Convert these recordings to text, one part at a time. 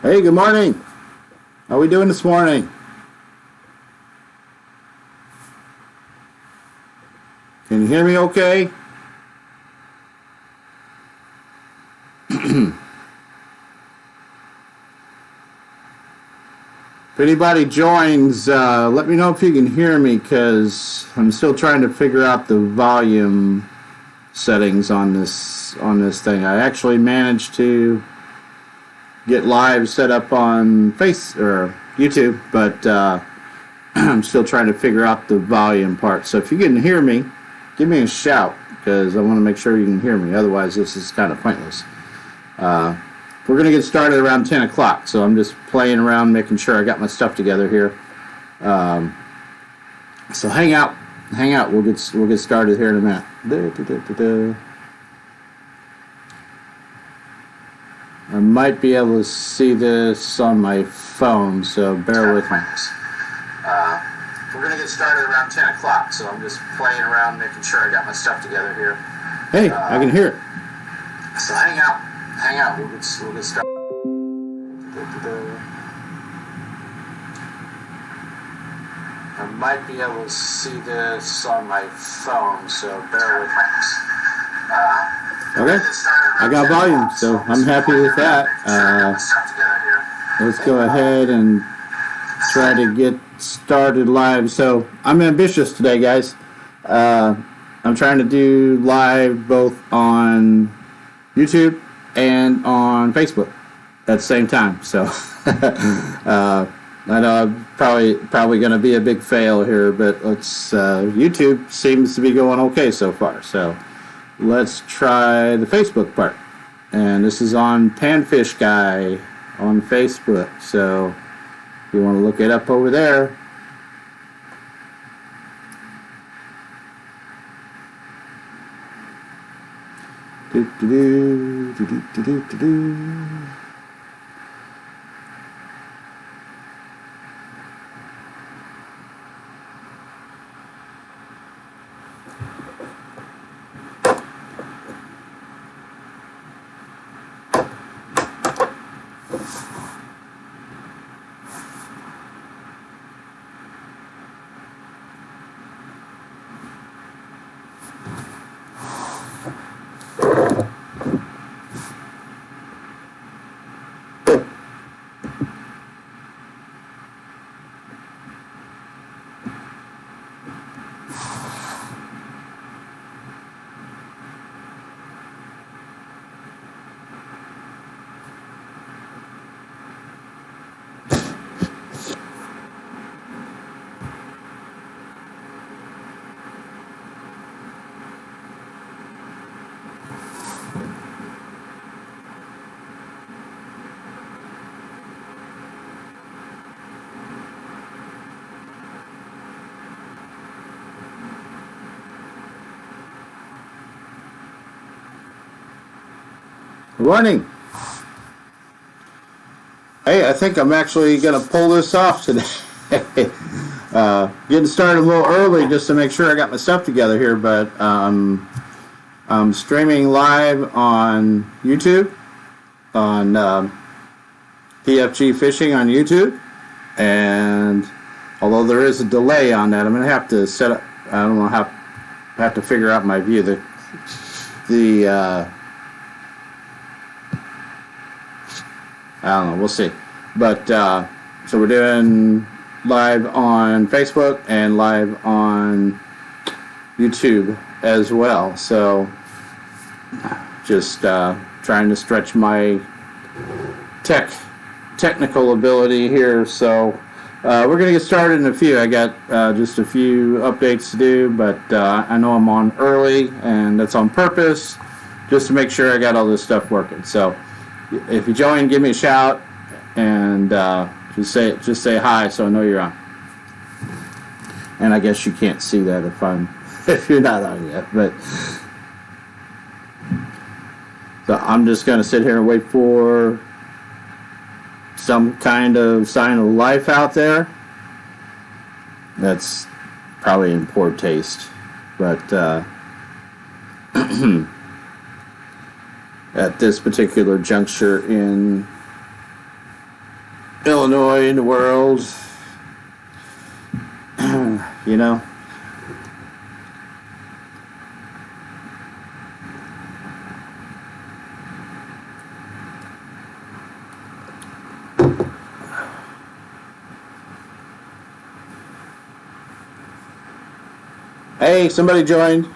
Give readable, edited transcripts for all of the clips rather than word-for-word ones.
Hey, good morning. How are we doing this morning? Can you hear me okay? If anybody joins, let me know if you can hear me, because I'm still trying to figure out the volume settings on this thing. I actually managed to get live set up on YouTube, but I'm still trying to figure out the volume part. So if you can hear me, give me a shout, because I want to make sure you can hear me. Otherwise, this is kind of pointless. We're going to get started around 10 o'clock, so I'm just playing around, making sure I got my stuff together here. So hang out. We'll get started here in a minute. I might be able to see this on my phone, so bear with me. We're going to get started around 10 o'clock, so I'm just playing around, making sure I got my stuff together here. Hey, I can hear it. So hang out. We'll get started. I might be able to see this on my phone, so bear with me. Okay, I got volume, so I'm happy with that. Let's go ahead and try to get started live. So I'm ambitious today, guys. I'm trying to do live both on YouTube and on Facebook at the same time. So I know I'm probably going to be a big fail here, but YouTube seems to be going okay so far. So let's try the Facebook part. And this is on Panfish Guy on Facebook. So if you want to look it up over there. Good morning. Hey, I think I'm actually going to pull this off today. Getting started a little early just to make sure I got my stuff together here, but I'm streaming live on YouTube, on PFG Fishing on YouTube, and although there is a delay on that, I'm going to have to set up, I don't know how, I have to figure out my view. I don't know, we'll see. But, so we're doing live on Facebook and live on YouTube as well. So, just trying to stretch my technical ability here. So, we're going to get started in a few. I got just a few updates to do, but I know I'm on early, and that's on purpose, just to make sure I got all this stuff working. So, if you join, give me a shout, and just say hi, so I know you're on. And I guess you can't see that if you're not on yet. But so I'm just gonna sit here and wait for some kind of sign of life out there. That's probably in poor taste, but at this particular juncture in Illinois in the world. You know. Hey, somebody joined.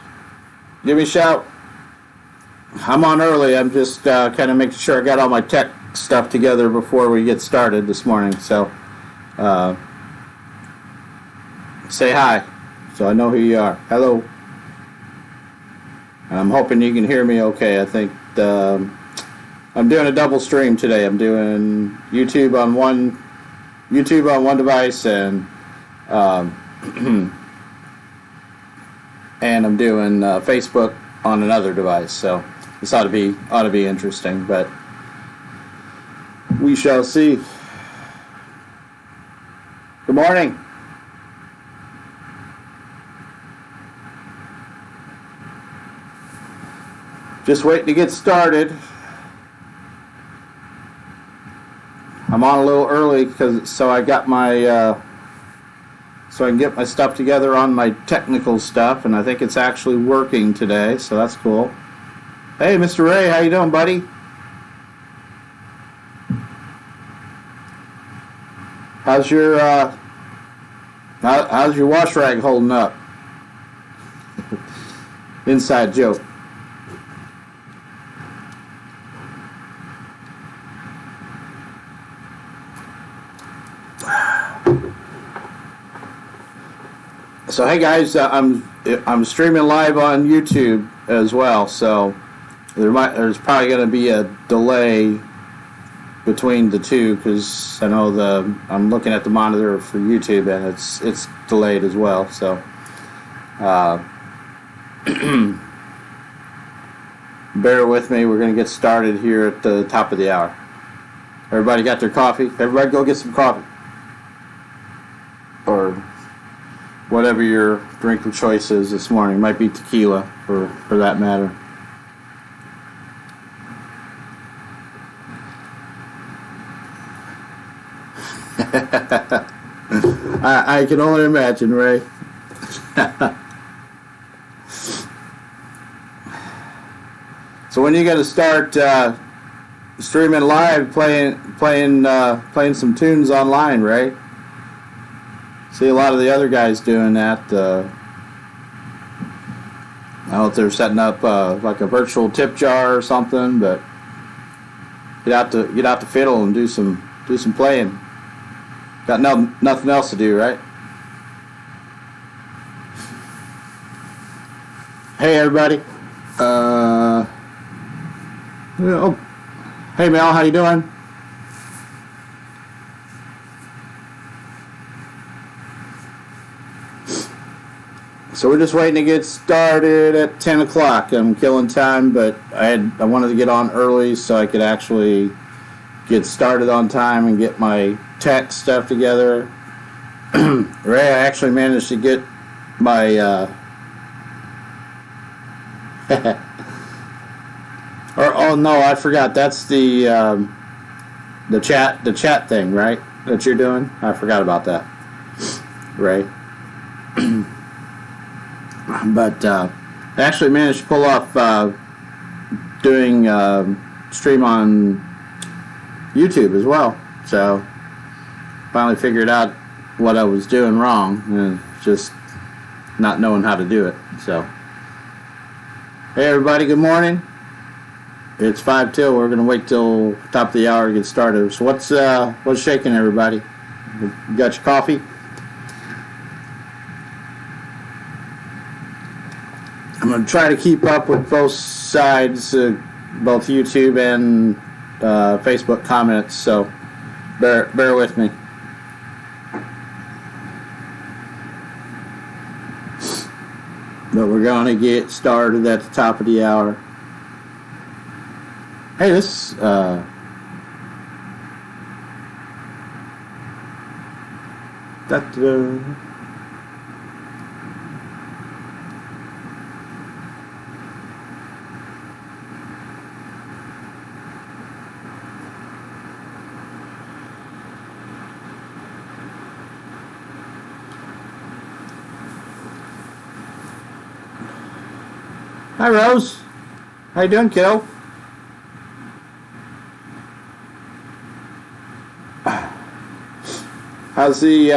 Give me a shout. I'm on early. I'm just kind of making sure I got all my tech stuff together before we get started this morning. So, say hi, so I know who you are. Hello. I'm hoping you can hear me okay. I think I'm doing a double stream today. I'm doing YouTube on one device and and I'm doing Facebook on another device. So this ought to be interesting, but we shall see. Good morning. Just waiting to get started. I'm on a little early so I got my so I can get my stuff together on my technical stuff, and I think it's actually working today, so that's cool. Hey, Mr. Ray, how you doing, buddy? How's your wash rag holding up? Inside joke. So hey guys, I'm streaming live on YouTube as well. So there's probably going to be a delay between the two because I know I'm looking at the monitor for YouTube and it's delayed as well. So bear with me. We're going to get started here at the top of the hour. Everybody got their coffee? Everybody go get some coffee. Or whatever your drink of choice is this morning. Might be tequila for that matter. I can only imagine, Ray. So when are you going to start streaming live, playing some tunes online, Ray? See a lot of the other guys doing that. I don't know if they're setting up like a virtual tip jar or something, but get out the fiddle and do some playing. Got nothing else to do, right? Hey everybody. Hey Mel, how you doing? So we're just waiting to get started at 10 o'clock. I'm killing time, but I wanted to get on early so I could actually get started on time and get my tech stuff together. Ray, I actually managed to get my oh no, I forgot. That's the chat thing, right? That you're doing. I forgot about that, Ray. But I actually managed to pull off doing stream on YouTube as well. So finally figured out what I was doing wrong and just not knowing how to do it. So hey everybody, good morning. It's 5 till. We're gonna wait till top of the hour to get started. So what's shaking, everybody? You got your coffee? I'm going to try to keep up with both sides, both YouTube and Facebook comments, so bear with me. But we're going to get started at the top of the hour. Hey, this... Hi, Rose. How you doing, kiddo? How's the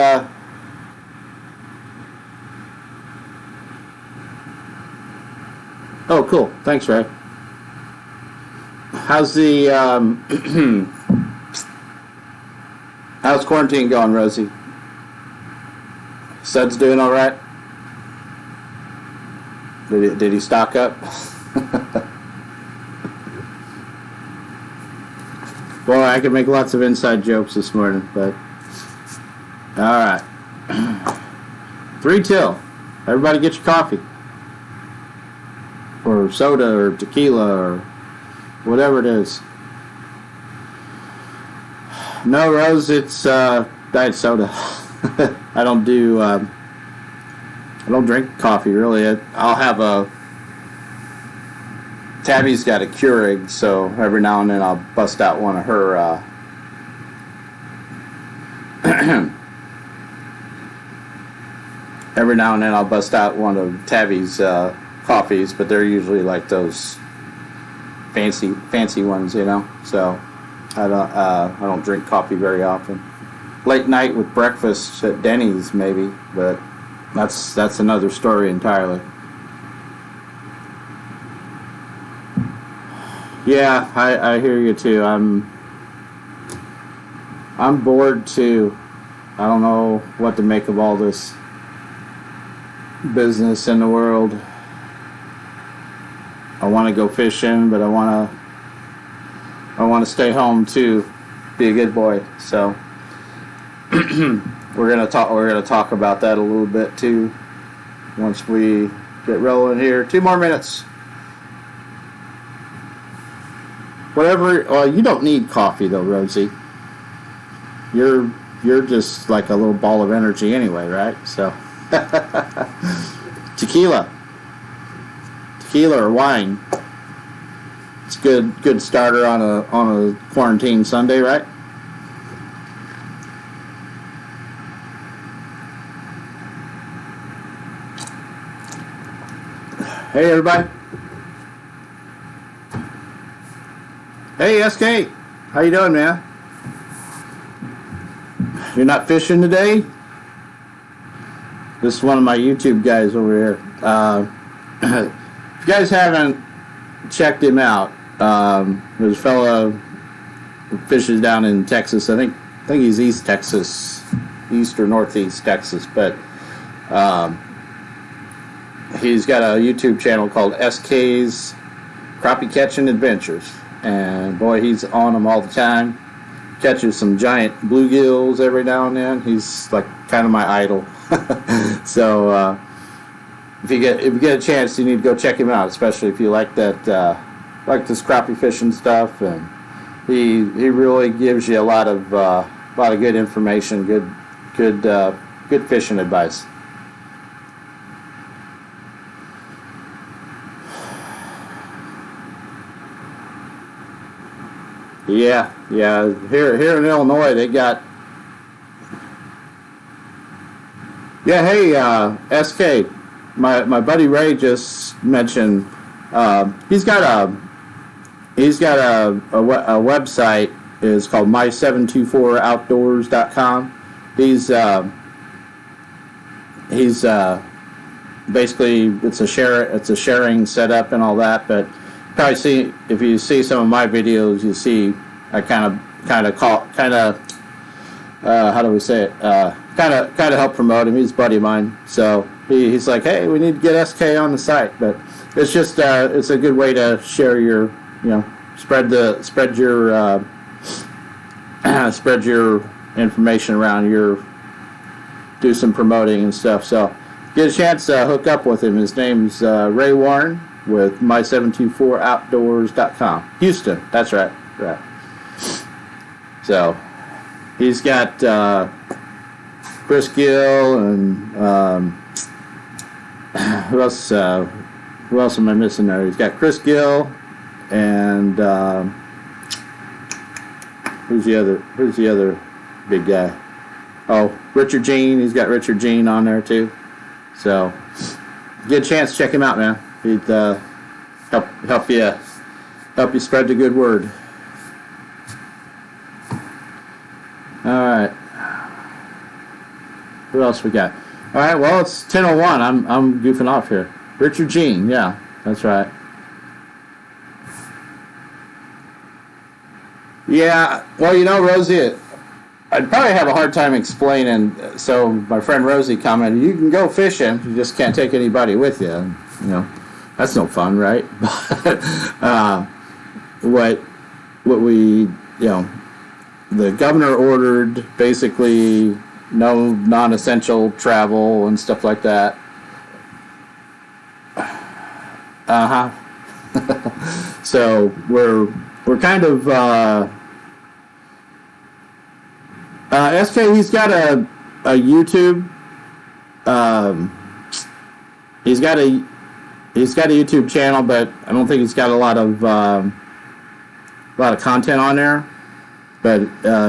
Oh, cool. Thanks, Ray. How's the how's quarantine going, Rosie? Sud's doing all right. Did he stock up? Boy, I could make lots of inside jokes this morning, but all right. 3 till. Everybody get your coffee. Or soda or tequila or whatever it is. No, Rose, it's diet soda. I don't drink coffee really. I'll have a Tabby's got a Keurig, so every now and then I'll bust out one of her every now and then I'll bust out one of Tabby's coffees, but they're usually like those fancy ones, you know. So I don't drink coffee very often. Late night with breakfast at Denny's maybe, but that's another story entirely. Yeah, I hear you too. I'm bored too. I don't know what to make of all this business in the world. I want to go fishing, but I want to stay home too, be a good boy. So we're gonna talk about that a little bit too once we get rolling here. 2 more minutes. Whatever. Well, you don't need coffee though, Rosie. You're just like a little ball of energy anyway, right? So tequila or wine. It's good starter on a quarantine Sunday, right? Hey everybody. Hey SK. How you doing, man? You're not fishing today? This is one of my YouTube guys over here. If you guys haven't checked him out, there's a fella who fishes down in Texas. I think he's East Texas, East or Northeast Texas, but he's got a YouTube channel called SK's Crappie Catching Adventures, and boy, he's on them all the time. Catches some giant bluegills every now and then. He's like kind of my idol. So if you get a chance, you need to go check him out, especially if you like that like this crappie fishing stuff. And he really gives you a lot of good information, good fishing advice. Yeah. Here in Illinois, they got. Yeah, hey, SK, my buddy Ray just mentioned he's got a website. It's called my724outdoors.com. He's basically it's a sharing setup and all that, but probably see if you see some of my videos, you see I kind of how do we say it? Kind of help promote him. He's a buddy of mine, so he's like, hey, we need to get SK on the site. But it's just it's a good way to share your, spread your information around, do some promoting and stuff. So get a chance to hook up with him. His name's Ray Warren with my724outdoors.com. Houston, that's right. So he's got Chris Gill and who else am I missing there? He's got Chris Gill and who's the other big guy? Oh, Richard Jean. He's got Richard Jean on there too. So get a chance to check him out, man. help you spread the good word. All right. Who else we got? All right. Well, it's 10:01. I'm goofing off here. Richard Jean. Yeah, that's right. Yeah. Well, Rosie, I'd probably have a hard time explaining. So my friend Rosie commented, "You can go fishing, you just can't take anybody with you." And, that's no fun, right? What we the governor ordered basically no non-essential travel and stuff like that. So we're kind of SK. He's got a YouTube. He's got a YouTube channel, but I don't think he's got a lot of content on there. But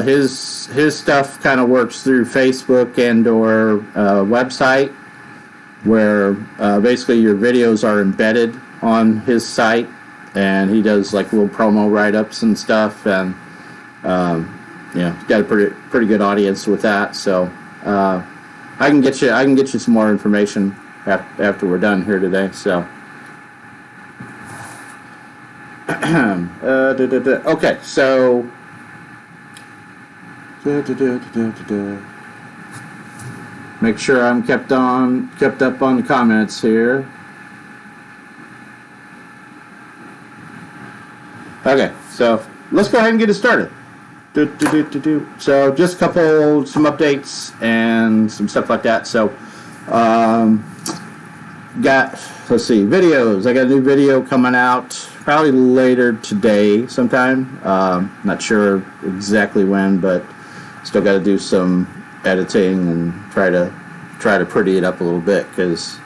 his stuff kind of works through Facebook and or website, where basically your videos are embedded on his site, and he does like little promo write-ups and stuff, and he's got a pretty good audience with that. So I can get you some more information after we're done here today. So okay, so make sure I'm kept up on the comments here. Okay, so let's go ahead and get it started. So just some updates and some stuff like that. So let's see, videos. I got a new video coming out probably later today sometime. Not sure exactly when, but still got to do some editing and try to pretty it up a little bit, because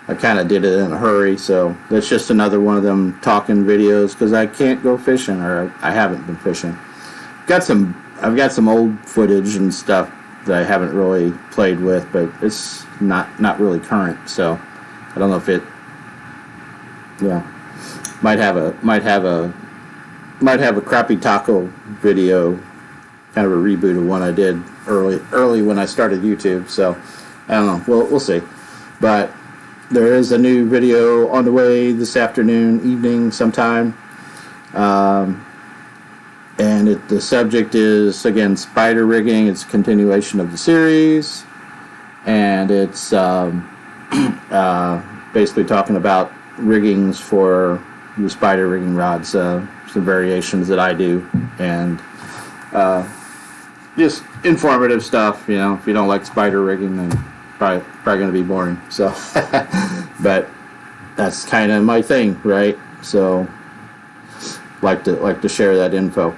I kind of did it in a hurry. So that's just another one of them talking videos, because I can't go fishing, or I haven't been fishing. I've got some old footage and stuff that I haven't really played with, but it's not really current. So I don't know if it might have a crappy taco video, kind of a reboot of one I did early when I started YouTube. So I don't know. We'll see. But there is a new video on the way this evening sometime. And the subject is, again, spider rigging. It's a continuation of the series. And it's basically talking about riggings for the spider rigging rods, some variations that I do, and just informative stuff. If you don't like spider rigging, then probably going to be boring. So, but that's kind of my thing, right? So, like to share that info.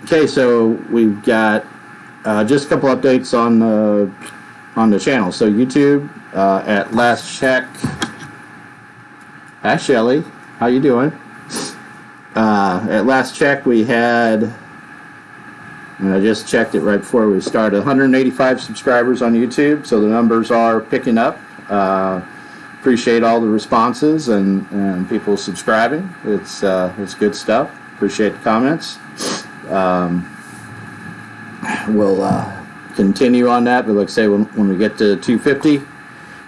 Okay, so we've got just a couple updates on the channel. So YouTube, at last check. Hi Shelly, how you doing? At last check we had, and I just checked it right before we started, 185 subscribers on YouTube, so the numbers are picking up. Appreciate all the responses and people subscribing. It's good stuff. Appreciate the comments. We'll continue on that, but like I say, when we get to 250,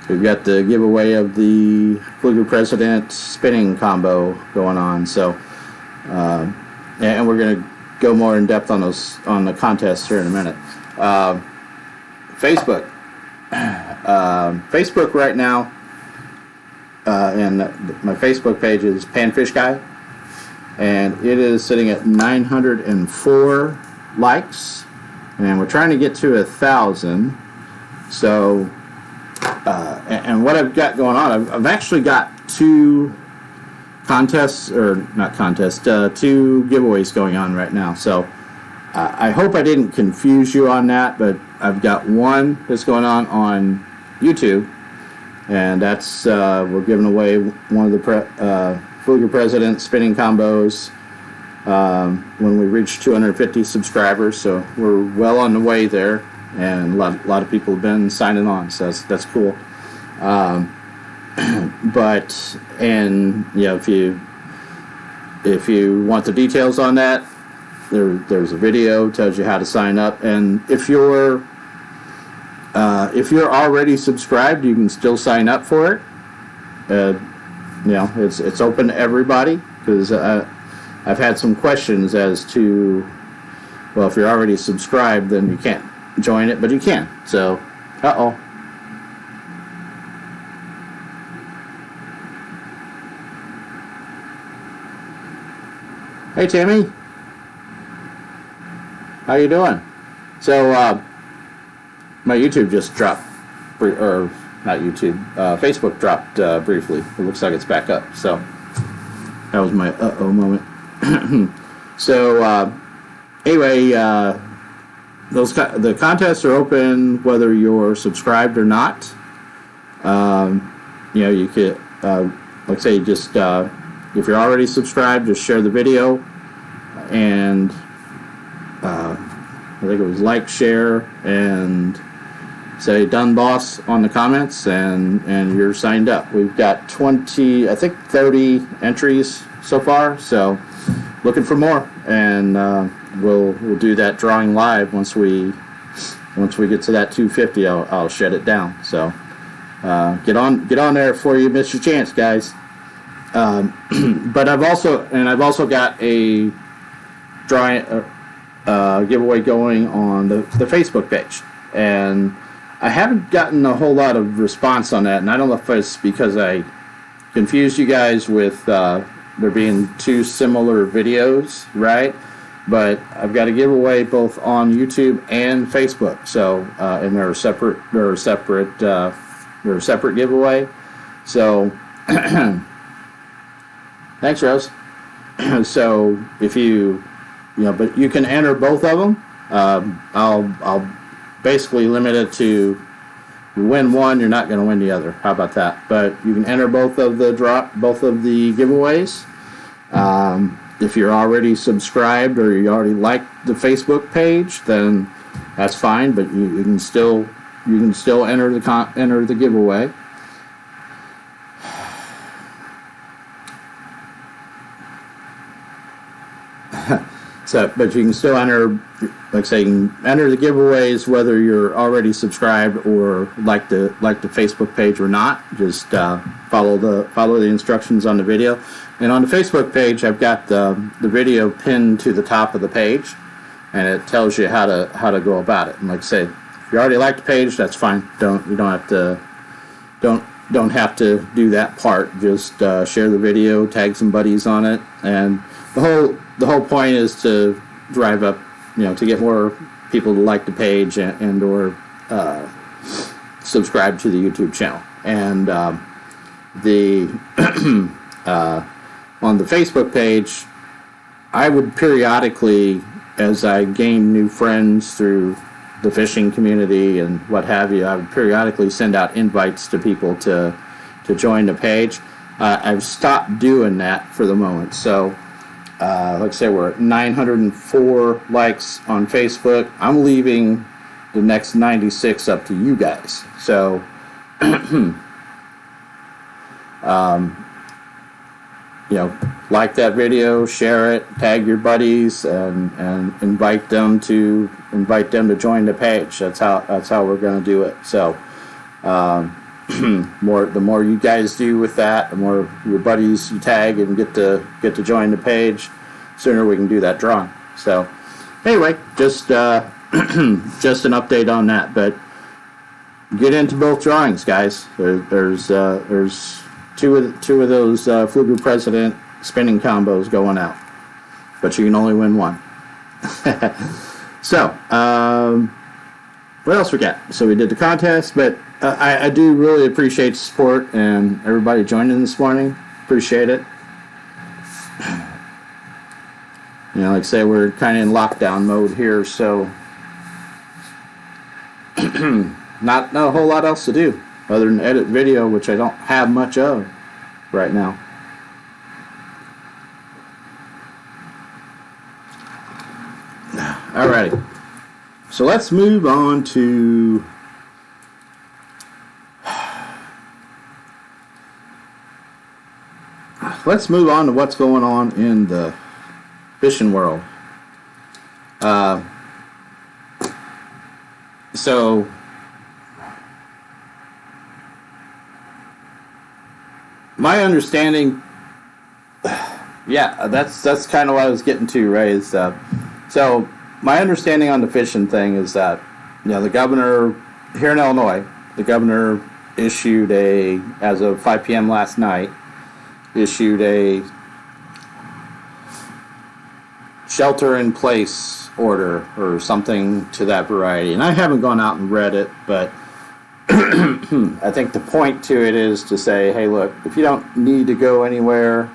we've got the giveaway of the Fluger President spinning combo going on. So, and we're going to go more in depth on the contests here in a minute. Facebook right now, and my Facebook page is Panfish Guy, and it is sitting at 904 likes, and we're trying to get to 1,000. So. And what I've got going on, I've actually got two giveaways going on right now. So I hope I didn't confuse you on that, but I've got one that's going on YouTube, and that's we're giving away one of the Fluger President spinning combos when we reach 250 subscribers. So we're well on the way there. And a lot of people have been signing on, so that's cool. But, and if you want the details on that, there's a video tells you how to sign up. And if you're already subscribed, you can still sign up for it. It's open to everybody, because I've had some questions as to, well, if you're already subscribed, then you can't join it, but you can. So, Hey, Timmy. How you doing? So, my YouTube just dropped, or not YouTube, Facebook dropped briefly. It looks like it's back up. So, that was my moment. So, anyway, the contests are open whether you're subscribed or not. You could, like say, just if you're already subscribed, just share the video, and I think it was like, share, and say "Done, boss" on the comments, and you're signed up. We've got 30 entries so far, so looking for more, and we'll do that drawing live once we get to that 250. I'll shut it down. So get on there before you miss your chance, guys. But I've also got a drawing giveaway going on the Facebook page, and I haven't gotten a whole lot of response on that, and I don't know if it's because I confused you guys with there being two similar videos, right? But I've got a giveaway both on YouTube and Facebook, so and they're a separate giveaway. So thanks, Rose. So if but you can enter both of them. I'll basically limit it to, you win one, you're not going to win the other. How about that? But you can enter both of the giveaways. If you're already subscribed or you already like the Facebook page, then that's fine. But you can still enter the giveaway. But you can still enter, like say, you can enter the giveaways whether you're already subscribed or like the Facebook page or not. Just follow the instructions on the video. And on the Facebook page, I've got the video pinned to the top of the page, and it tells you how to go about it. And like I say, if you already like the page, that's fine. You don't have to do that part. Just share the video, tag some buddies on it, and the whole point is to drive up, to get more people to like the page and or subscribe to the YouTube channel. And on the Facebook page, I would periodically, as I gain new friends through the fishing community and what have you, I would periodically send out invites to people to join the page. I've stopped doing that for the moment. So, like I say, we're at 904 likes on Facebook. I'm leaving the next 96 up to you guys. So, like that video, share it, tag your buddies, and invite them to join the page. That's how we're going to do it. So, the more you guys do with that, the more your buddies you tag and get to join the page, sooner we can do that drawing. So, anyway, just just an update on that. But get into both drawings, guys. There's two of those Fugu President spinning combos going out, but you can only win one. So, what else we got? So we did the contest, but I do really appreciate the support and everybody joining this morning. Appreciate it. Like I say, we're kind of in lockdown mode here, so not a whole lot else to do other than edit video, which I don't have much of right now. Alrighty, so let's move on to let's move on to what's going on in the fishing world. So my understanding, yeah, that's kind of what I was getting to, right? Is so my understanding on the fishing thing is that, you know, the governor here in Illinois, the governor issued as of 5 p.m. last night, issued a shelter-in-place order or something to that variety. And I haven't gone out and read it, but I think the point to it is to say, hey, look, if you don't need to go anywhere,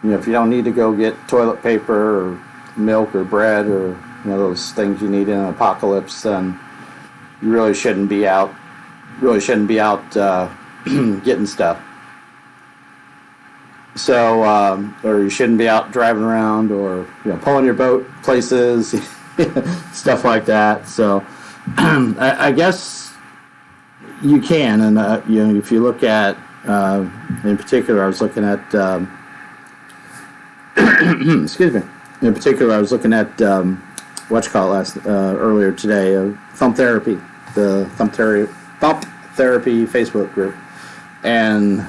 you know, if you don't need to go get toilet paper or milk or bread or, you know, those things you need in an apocalypse, then you really shouldn't be out. Getting stuff. So, or you shouldn't be out driving around or, you know, pulling your boat places, stuff like that. So, I guess you can, and you know, if you look at, in particular, I was looking at, excuse me. In particular, I was looking at earlier today, Thump Therapy, the Thump Therapy Facebook group, and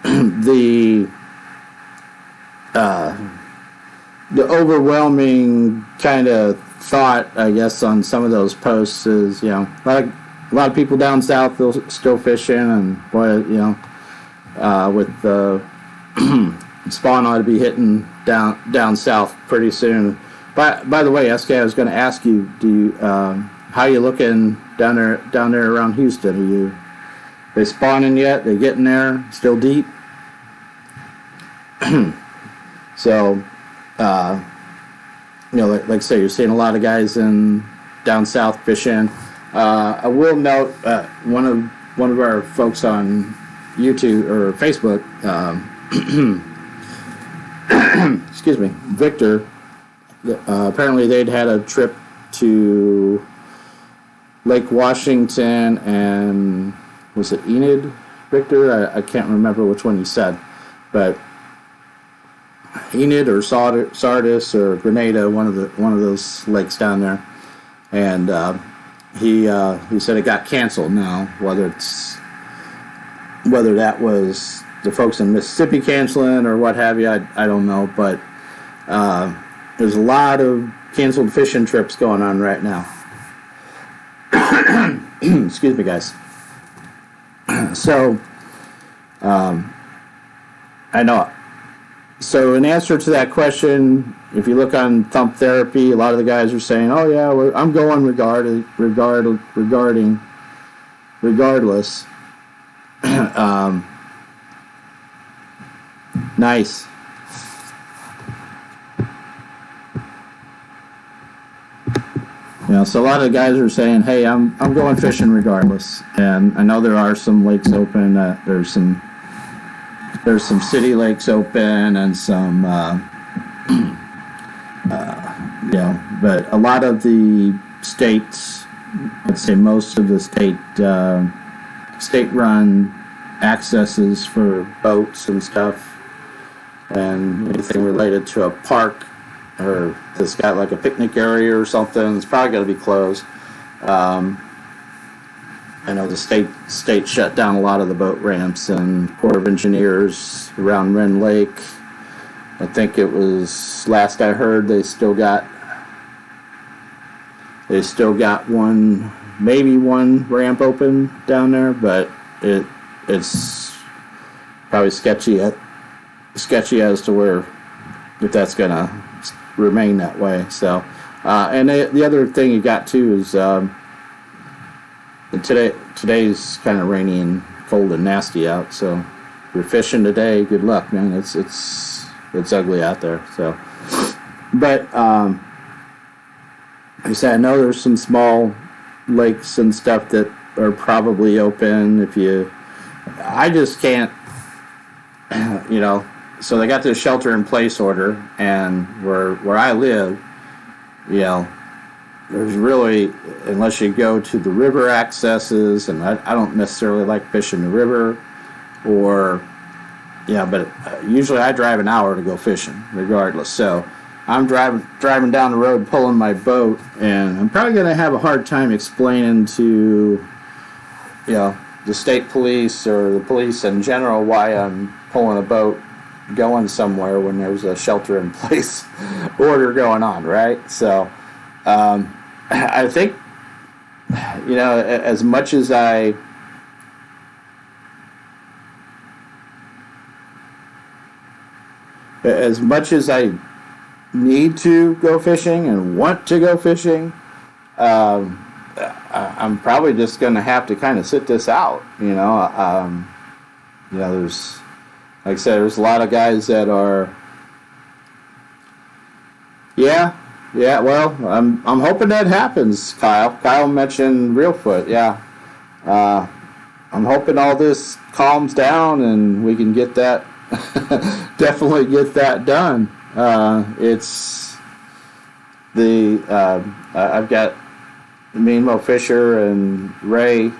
the overwhelming kind of thought, I guess, on some of those posts is, you know, a lot of people down south still fishing, and boy, you know, with the spawn ought to be hitting down south pretty soon. By the way, SK, I was going to ask you, how you looking down there around Houston? They spawning yet? They getting there? Still deep? So, you know, like I say, you're seeing a lot of guys down south fishing. I will note one of our folks on YouTube or Facebook, excuse me, Victor. Apparently, they'd had a trip to Lake Washington and was it Enid, Victor? I can't remember which one you said, but Enid or Sardis or Grenada, one of those lakes down there, and he said it got canceled. Now, whether that was the folks in Mississippi canceling or what have you, I don't know, but there's a lot of canceled fishing trips going on right now. Excuse me, guys. So, I know. So, in answer to that question, if you look on Thump Therapy, a lot of the guys are saying, "Oh yeah, I'm going regardless." Nice. You know, so a lot of the guys are saying, "Hey, I'm going fishing regardless." And I know there are some lakes open. There's some city lakes open and some, you know, but a lot of the states, I'd say most of the state-run accesses for boats and stuff, and anything related to a park or that's got like a picnic area or something, it's probably going to be closed. I know the state shut down a lot of the boat ramps, and Corps of Engineers around Wren Lake, I think it was last I heard they still got maybe one ramp open down there, but it's probably sketchy as to where, if that's gonna remain that way. So, and the other thing you got too is today's kind of rainy and cold and nasty out. So, if you're fishing today, good luck, man. It's ugly out there. So, but like I said, I know there's some small lakes and stuff that are probably open. I just can't, you know. So they got this shelter-in-place order, and where I live, you know, there's really, unless you go to the river accesses, and I don't necessarily like fishing the river, or yeah, but usually I drive an hour to go fishing, regardless. So I'm driving down the road, pulling my boat, and I'm probably going to have a hard time explaining to, the state police or the police in general why I'm pulling a boat going somewhere when there's a shelter-in-place order going on, right? So I think, as much as I need to go fishing and want to go fishing, I'm probably just going to have to kind of sit this out. There's, like I said, there's a lot of guys that are, yeah. Well, I'm hoping that happens, Kyle. Kyle mentioned Reelfoot. Yeah, I'm hoping all this calms down and we can get that. Definitely get that done. It's the I've got me and Mo Fisher and Ray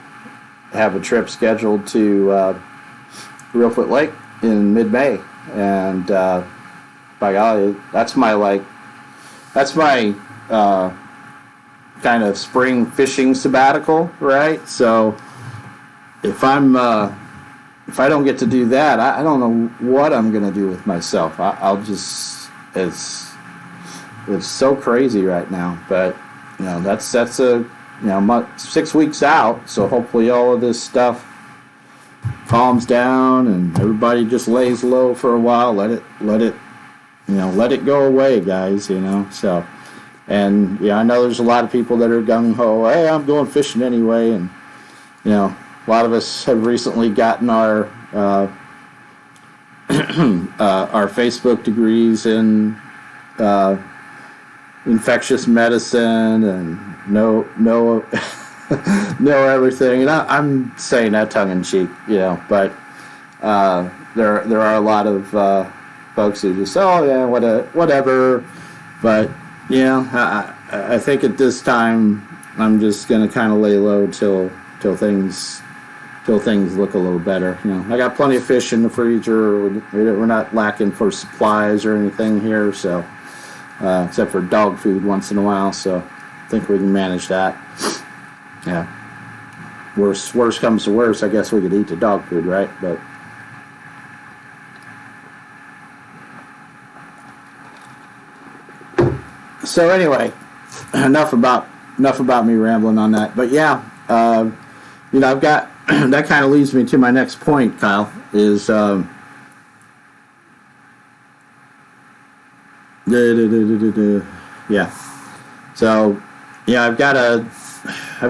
have a trip scheduled to Reelfoot Lake in mid-May, and by golly, that's my kind of spring fishing sabbatical, right? So if I don't get to do that, I don't know what I'm going to do with myself. I'll just, it's so crazy right now. But, that's 6 weeks out. So hopefully all of this stuff calms down and everybody just lays low for a while. Let it go away, guys, So, and, I know there's a lot of people that are gung-ho. Hey, I'm going fishing anyway. And, a lot of us have recently gotten our our Facebook degrees in infectious medicine and know everything. And I'm saying that tongue in cheek, but there are a lot of folks who just whatever. But I think at this time I'm just going to kind of lay low till things look a little better. I got plenty of fish in the freezer. We're not lacking for supplies or anything here, so except for dog food once in a while. So I think we can manage that. Yeah. Worst comes to worst, I guess we could eat the dog food, right? But so anyway, enough about me rambling on that. But yeah, I've got. That kind of leads me to my next point, Kyle, is yeah. So yeah, I've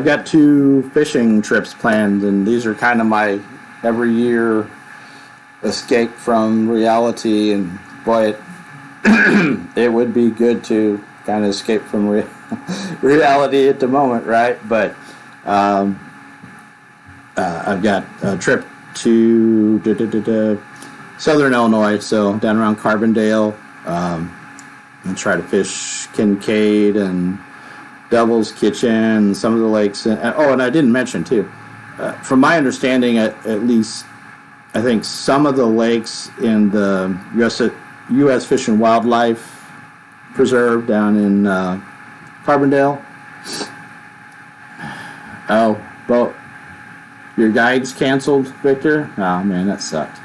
got 2 fishing trips planned, and these are kind of my every year escape from reality. And boy, it would be good to kind of escape from reality at the moment, right? But I've got a trip to southern Illinois, so down around Carbondale, and try to fish Kincaid and Devil's Kitchen and some of the lakes. And I didn't mention too, from my understanding, at least I think some of the lakes in the U.S. Fish and Wildlife Preserve down in Carbondale. Oh, well. Your guide's canceled, Victor? Oh, man, that sucked.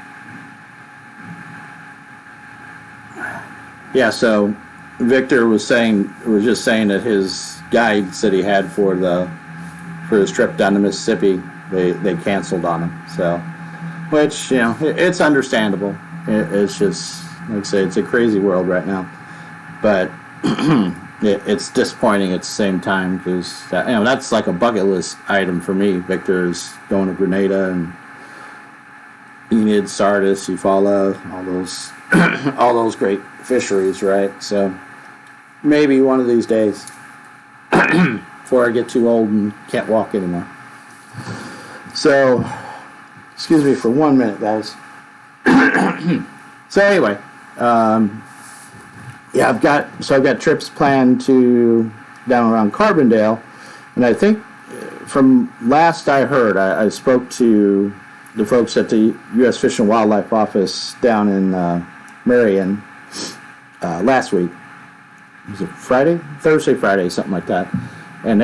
Yeah, so Victor was just saying that his guides that he had for his trip down to Mississippi, they canceled on him. So, which, it's understandable. It's just, like I say, it's a crazy world right now. But it's disappointing at the same time because that's like a bucket list item for me. Victor is going to Grenada and Enid, Sardis, Eufaula, all those great fisheries, right? So maybe one of these days, before I get too old and can't walk anymore. So, excuse me for 1 minute, guys. So anyway. Yeah, I've got trips planned to down around Carbondale, and I think from last I heard, I spoke to the folks at the U.S. Fish and Wildlife Office down in Marion last week. Was it Thursday, Friday, something like that. And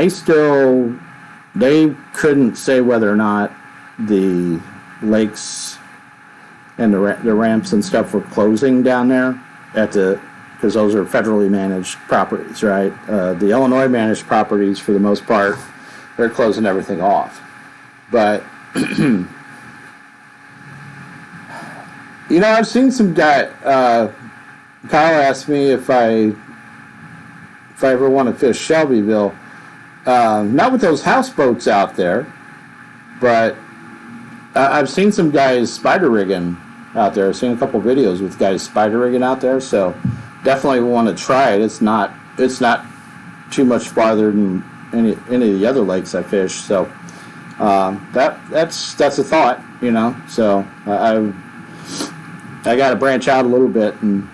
they couldn't say whether or not the lakes and the ramps and stuff were closing down there because those are federally managed properties, right? The Illinois managed properties, for the most part, they're closing everything off. But I've seen some guy. Kyle asked me if I ever want to fish Shelbyville. Not with those houseboats out there, but I've seen some guys spider rigging out there. I've seen a couple videos with guys spider rigging out there, so definitely want to try it. It's not too much farther than any of the other lakes I fish, so that's a thought, So I got to branch out a little bit and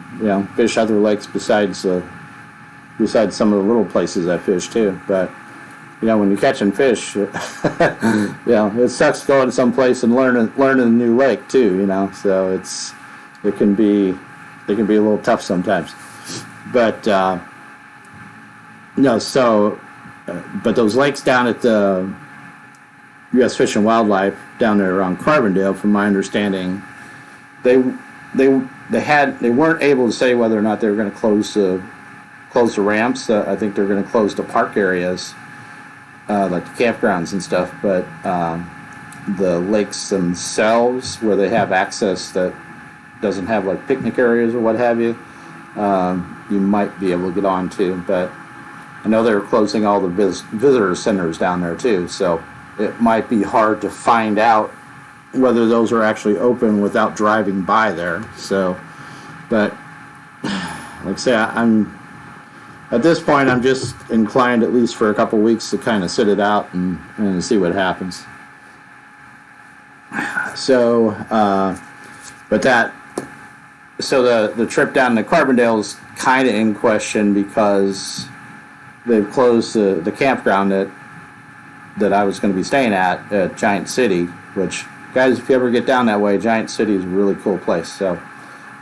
fish other lakes besides some of the little places I fish too. But when you're catching fish, it sucks going someplace and learning a new lake too. So it can be a little tough sometimes. But but those lakes down at the U.S. Fish and Wildlife down there around Carbondale, from my understanding, they weren't able to say whether or not they were going to close the ramps. I think they're going to close the park areas, like the campgrounds and stuff. But the lakes themselves, where they have access that doesn't have like picnic areas or what have you, you might be able to get on to. But I know they were closing all the visitor centers down there too, so it might be hard to find out whether those are actually open without driving by there. So, but like I say, I'm at this point, I'm just inclined, at least for a couple weeks, to kind of sit it out and see what happens. So, the trip down to Carbondale is kind of in question because they've closed the campground that I was going to be staying at Giant City, which, guys, if you ever get down that way, Giant City is a really cool place. So,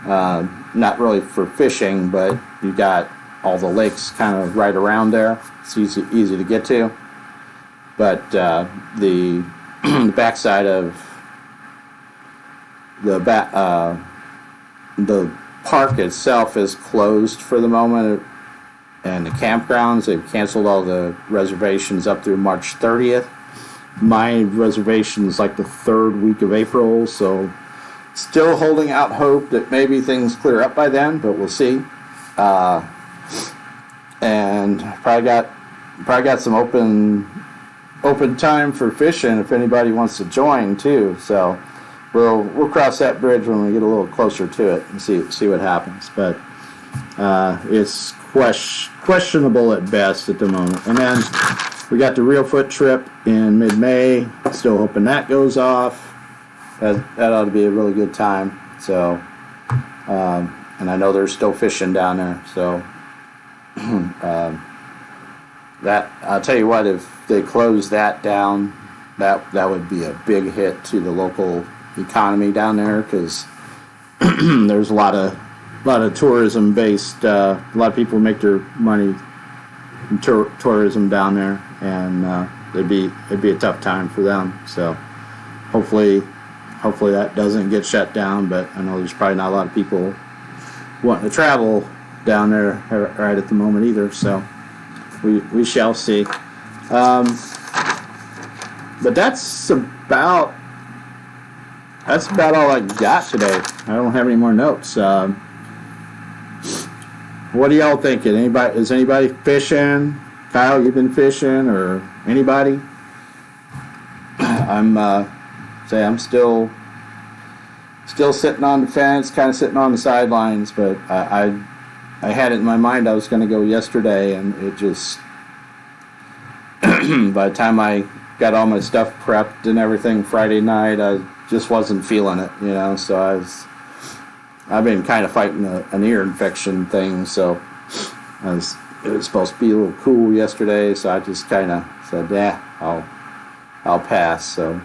not really for fishing, but you got all the lakes kind of right around there. It's easy to get to. But the backside of the park itself is closed for the moment, and the campgrounds, they've canceled all the reservations up through March 30th. My reservation is like the third week of April, so still holding out hope that maybe things clear up by then, but we'll see. And probably got some open time for fishing if anybody wants to join too. So we'll cross that bridge when we get a little closer to it and see what happens. But it's questionable at best at the moment. And then we got the Reelfoot trip in mid-May. Still hoping that goes off. That ought to be a really good time. So, and I know they're still fishing down there. So, that, I'll tell you what, if they close that down, that would be a big hit to the local economy down there, because there's a lot of tourism based. A lot of people make their money from tourism down there, and it'd be a tough time for them. So hopefully that doesn't get shut down. But I know there's probably not a lot of people wanting to travel down there right at the moment either. So we shall see. But that's about all I got today. I don't have any more notes. What are y'all thinking? Is anybody fishing? Kyle, you've been fishing, or anybody? I'm still sitting on the fence, kind of sitting on the sidelines. But I had it in my mind I was going to go yesterday, and it just by the time I got all my stuff prepped and everything Friday night, I just wasn't feeling it, So I've been kind of fighting an ear infection thing, so it was supposed to be a little cool yesterday, so I just kind of said, I'll pass. So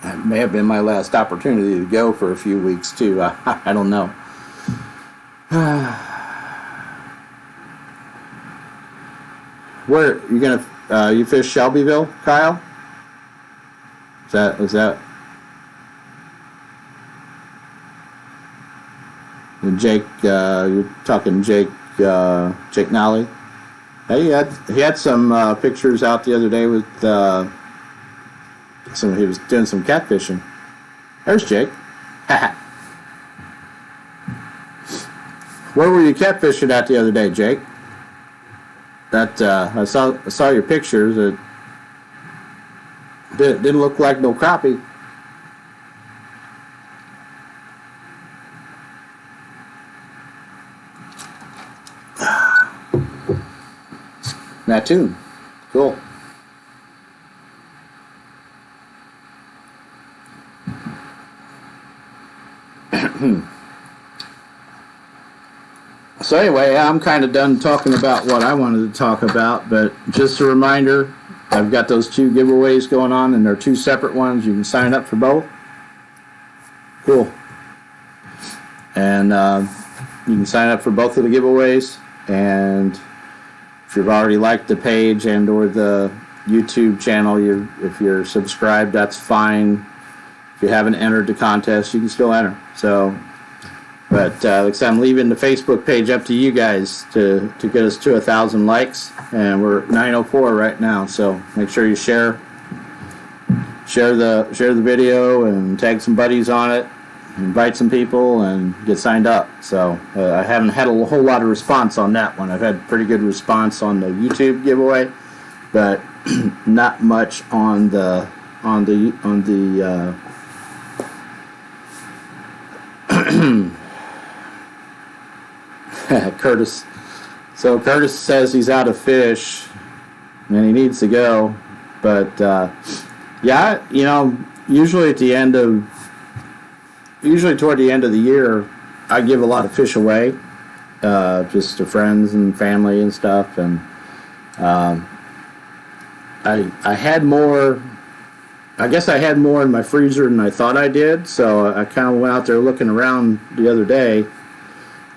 That may have been my last opportunity to go for a few weeks too. I don't know. Where you gonna you fish Shelbyville, Kyle? Is that Jake? You're talking Jake Nolly. Hey, he had some pictures out the other day with he was doing some catfishing. There's Jake. Where were you catfishing at the other day, Jake? That I saw your pictures. It didn't look like no crappie. Mattoon. Cool. So anyway, I'm kind of done talking about what I wanted to talk about, but just a reminder, I've got those 2 giveaways going on, and they're 2 separate ones. You can sign up for both. Cool. And you can sign up for both of the giveaways, and if you've already liked the page and or the YouTube channel, if you're subscribed, that's fine. If you haven't entered the contest, you can still enter. So, but like I said, I'm leaving the Facebook page up to you guys to get us to 1,000 likes, and we're at 904 right now. So make sure you share the video and tag some buddies on it, invite some people, and get signed up. So I haven't had a whole lot of response on that one. I've had pretty good response on the YouTube giveaway, but not much on the Curtis. So Curtis says he's out of fish and he needs to go, but yeah, usually toward the end of the year, I give a lot of fish away, just to friends and family and stuff, and I had more. I guess I had more in my freezer than I thought I did, so I kind of went out there looking around the other day,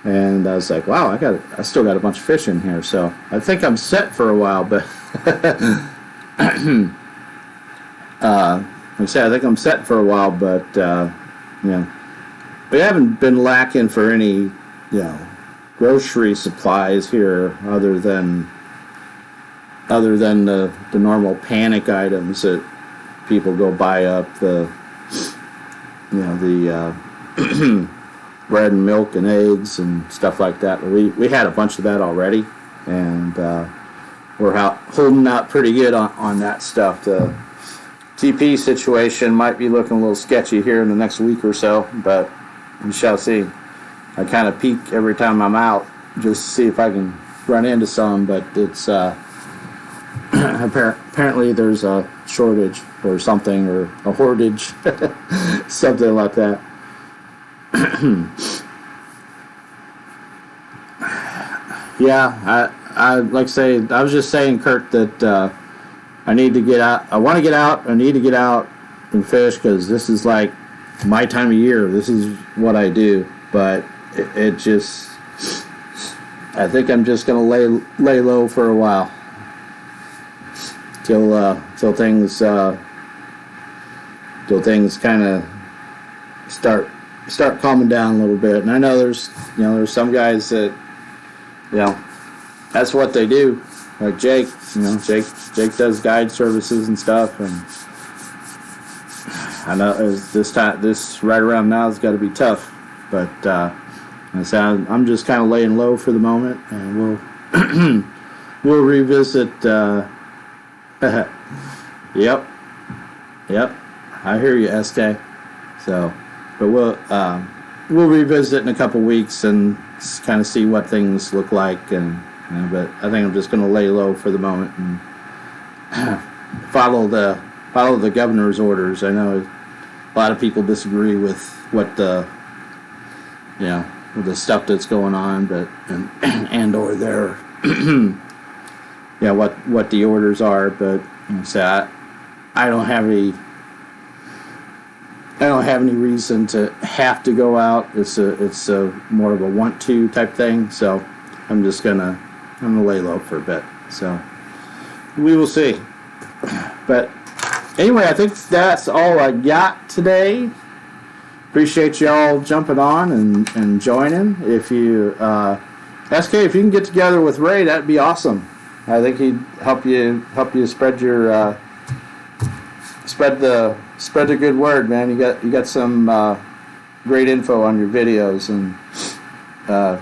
and I was like, wow, I still got a bunch of fish in here, so I think I'm set for a while, but like I said, I think I'm set for a while, but we haven't been lacking for any, grocery supplies here other than the normal panic items that people go buy up, the bread and milk and eggs and stuff like that. We had a bunch of that already, and we're holding out pretty good on that stuff. The TP situation might be looking a little sketchy here in the next week or so, but we shall see. I kind of peek every time I'm out just to see if I can run into some, but it's apparently there's a shortage or something, or a hoardage, something like that. Yeah, I like I say, I was just saying, Kurt, that I need to get out. I want to get out. I need to get out and fish, because this is like my time of year. This is what I do. But it just, I think I'm just gonna lay low for a while till things kind of start calming down a little bit. And I know there's some guys that that's what they do. Like Jake, Jake does guide services and stuff, and I know this right around now has got to be tough, but I'm just kind of laying low for the moment, and we'll revisit. Yep, I hear you, SK. So, but we'll revisit in a couple weeks and kind of see what things look like, and but I think I'm just going to lay low for the moment and follow the governor's orders. I know a lot of people disagree with what with the stuff that's going on, but and or their what the orders are, but so I don't have any I don't have any reason to have to go out. It's a more of a want to type thing. So I'm gonna lay low for a bit. So we will see. But anyway, I think that's all I got today. Appreciate y'all jumping on and joining. If you SK, if you can get together with Ray, that'd be awesome. I think he'd help you spread your spread the good word, man. You got some great info on your videos, and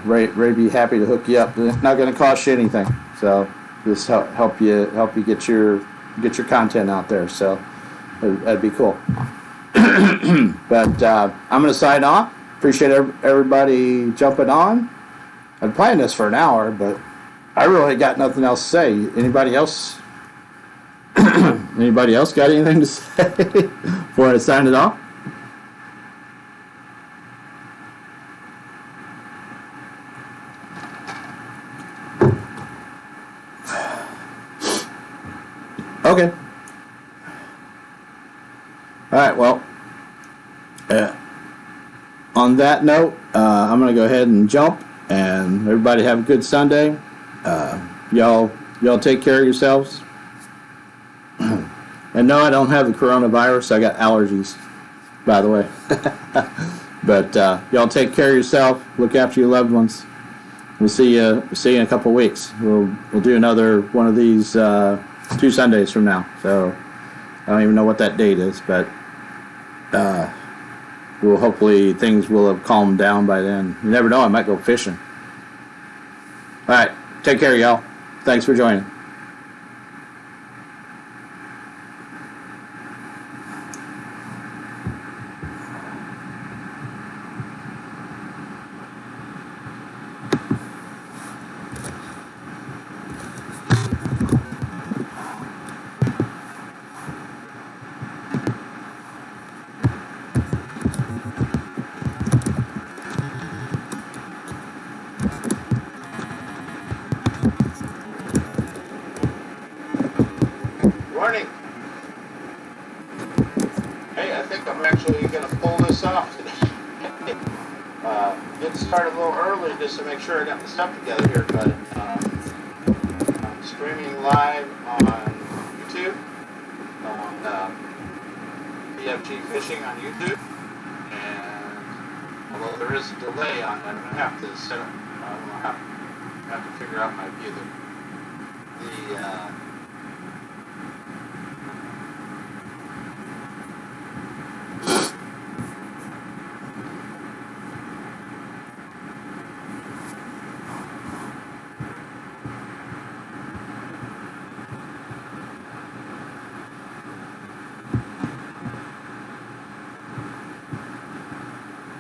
Ray be happy to hook you up. It's not going to cost you anything, so just help you get your content out there. So that'd be cool. But I'm going to sign off. Appreciate everybody jumping on. I've planned this for an hour, but I really got nothing else to say. Anybody else? Anybody else got anything to say before I sign it off? Okay. All right. Well, on that note, I'm going to go ahead and jump. And everybody have a good Sunday. Y'all take care of yourselves. And no, I don't have the coronavirus. I got allergies, by the way. But y'all take care of yourself. Look after your loved ones. We'll see you in a couple of weeks. We'll do another one of these 2 Sundays from now. So I don't even know what that date is, but we'll hopefully things will have calmed down by then. You never know. I might go fishing. All right. Take care, y'all. Thanks for joining. Morning. Hey, I think I'm actually going to pull this off today. Get started a little early just to make sure I got the stuff together here, but I'm streaming live on YouTube, on PFG Fishing on YouTube, and although there is a delay on that, I'm going to have to set up, I'm going to have to figure out my view the